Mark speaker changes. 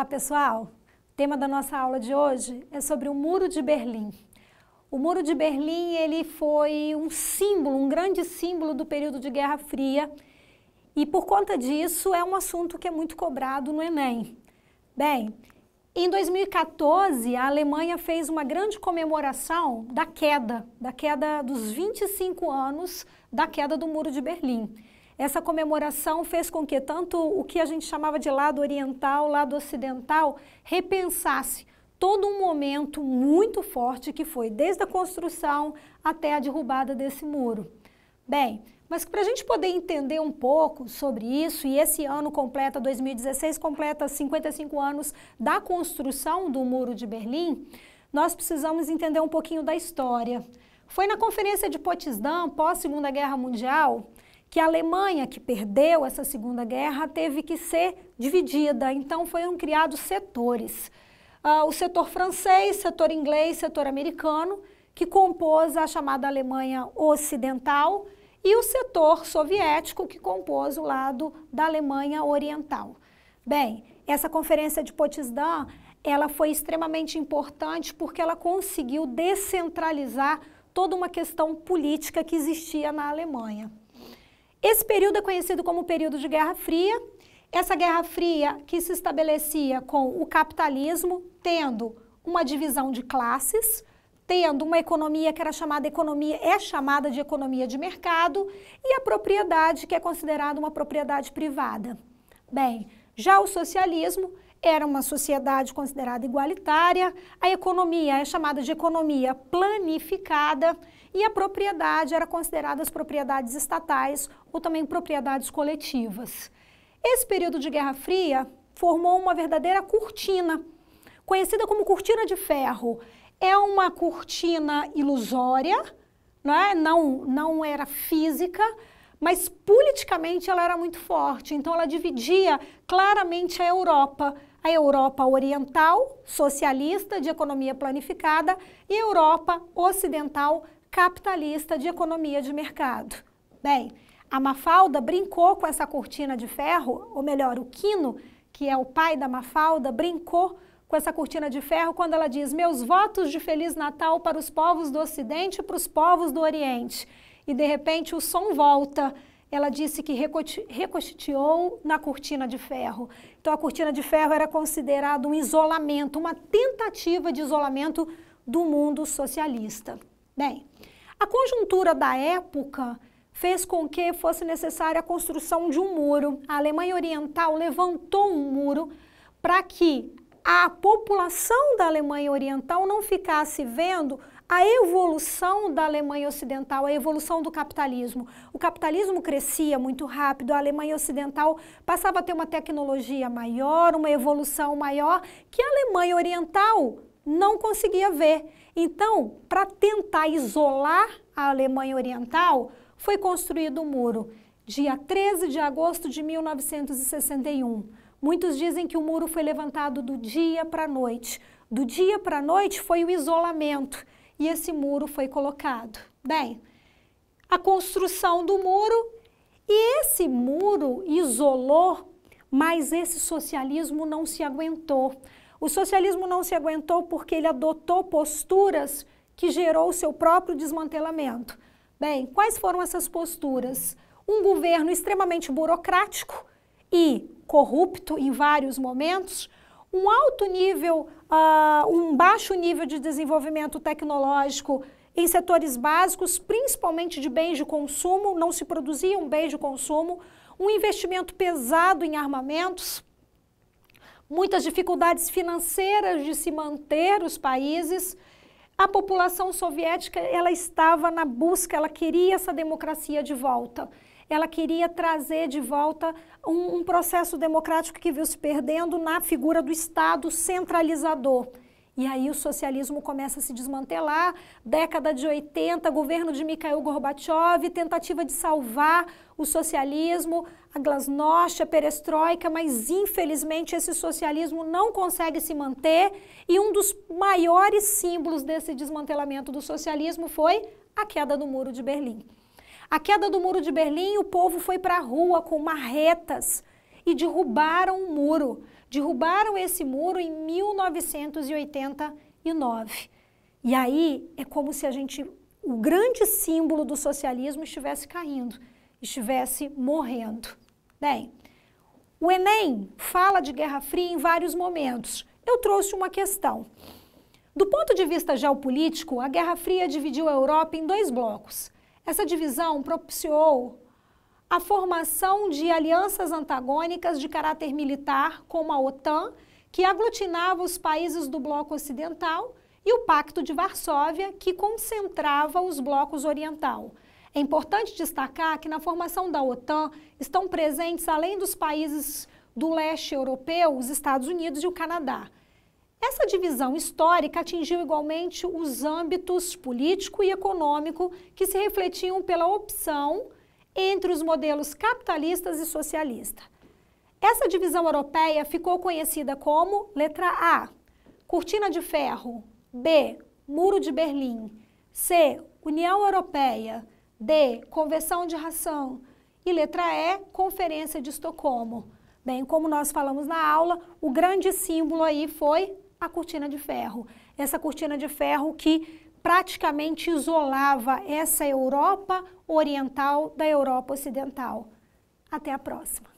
Speaker 1: pessoal! O tema da nossa aula de hoje é sobre o Muro de Berlim. O Muro de Berlim ele foi um símbolo, um grande símbolo do período de Guerra Fria e por conta disso é um assunto que é muito cobrado no Enem. Bem, em 2014 a Alemanha fez uma grande comemoração da queda dos 25 anos da queda do Muro de Berlim. Essa comemoração fez com que tanto o que a gente chamava de lado oriental, lado ocidental, repensasse todo um momento muito forte que foi desde a construção até a derrubada desse muro. Bem, mas para a gente poder entender um pouco sobre isso, e esse ano completa, 2016, completa 55 anos da construção do Muro de Berlim, nós precisamos entender um pouquinho da história. Foi na Conferência de Potsdam, pós-Segunda Guerra Mundial, que a Alemanha, que perdeu essa Segunda Guerra, teve que ser dividida, então foram criados setores. O setor francês, setor inglês, setor americano, que compôs a chamada Alemanha Ocidental, e o setor soviético, que compôs o lado da Alemanha Oriental. Bem, essa Conferência de Potsdam, ela foi extremamente importante porque ela conseguiu descentralizar toda uma questão política que existia na Alemanha. Esse período é conhecido como período de Guerra Fria. Essa Guerra Fria que se estabelecia com o capitalismo, tendo uma divisão de classes, tendo uma economia que era chamada de economia de mercado, e a propriedade, que é considerada uma propriedade privada. Bem, já o socialismo era uma sociedade considerada igualitária, a economia é chamada de economia planificada, e a propriedade era considerada as propriedades estatais ou também propriedades coletivas. Esse período de Guerra Fria formou uma verdadeira cortina, conhecida como cortina de ferro. É uma cortina ilusória, né? Não era física, mas politicamente ela era muito forte, então ela dividia claramente a Europa oriental, socialista, de economia planificada, e a Europa ocidental, capitalista, de economia de mercado. Bem, a Mafalda brincou com essa cortina de ferro, ou melhor, o Quino, que é o pai da Mafalda, brincou com essa cortina de ferro quando ela diz: meus votos de Feliz Natal para os povos do Ocidente e para os povos do Oriente. E de repente o som volta. Ela disse que ricocheteou na cortina de ferro. Então a cortina de ferro era considerada um isolamento, uma tentativa de isolamento do mundo socialista. Bem, a conjuntura da época fez com que fosse necessária a construção de um muro. A Alemanha Oriental levantou um muro para que a população da Alemanha Oriental não ficasse vendo a evolução da Alemanha Ocidental, a evolução do capitalismo. O capitalismo crescia muito rápido, a Alemanha Ocidental passava a ter uma tecnologia maior, uma evolução maior, que a Alemanha Oriental não conseguia ver. Então, para tentar isolar a Alemanha Oriental, foi construído um muro, dia 13 de agosto de 1961. Muitos dizem que o muro foi levantado do dia para a noite. Do dia para a noite foi o isolamento e esse muro foi colocado. Bem, a construção do muro, e esse muro isolou, mas esse socialismo não se aguentou. O socialismo não se aguentou porque ele adotou posturas que gerou o seu próprio desmantelamento. Bem, quais foram essas posturas? Um governo extremamente burocrático e corrupto em vários momentos, um alto nível, um baixo nível de desenvolvimento tecnológico em setores básicos, principalmente de bens de consumo, não se produziam bens de consumo, um investimento pesado em armamentos, muitas dificuldades financeiras de se manter os países. A população soviética, ela estava na busca, ela queria essa democracia de volta. Ela queria trazer de volta um processo democrático que viu se perdendo na figura do Estado centralizador. E aí o socialismo começa a se desmantelar, década de 80, governo de Mikhail Gorbachev, tentativa de salvar o socialismo, a glasnost, a perestroika, mas infelizmente esse socialismo não consegue se manter e um dos maiores símbolos desse desmantelamento do socialismo foi a queda do Muro de Berlim. A queda do Muro de Berlim, o povo foi para a rua com marretas e derrubaram o muro. derrubaram esse muro em 1989. E aí é como se o grande símbolo do socialismo estivesse caindo, estivesse morrendo. Bem, o Enem fala de Guerra Fria em vários momentos. Eu trouxe uma questão. Do ponto de vista geopolítico, a Guerra Fria dividiu a Europa em dois blocos. Essa divisão propiciou a formação de alianças antagônicas de caráter militar, como a OTAN, que aglutinava os países do bloco ocidental, e o Pacto de Varsóvia, que concentrava os blocos oriental. É importante destacar que na formação da OTAN estão presentes, além dos países do leste europeu, os Estados Unidos e o Canadá. Essa divisão histórica atingiu igualmente os âmbitos político e econômico que se refletiam pela opção entre os modelos capitalistas e socialistas. Essa divisão europeia ficou conhecida como letra A, Cortina de Ferro, B, Muro de Berlim, C, União Europeia, D, Convenção de Ração e letra E, Conferência de Estocolmo. Bem, como nós falamos na aula, o grande símbolo aí foi a Cortina de Ferro. Essa Cortina de Ferro que praticamente isolava essa Europa oriental da Europa ocidental. Até a próxima.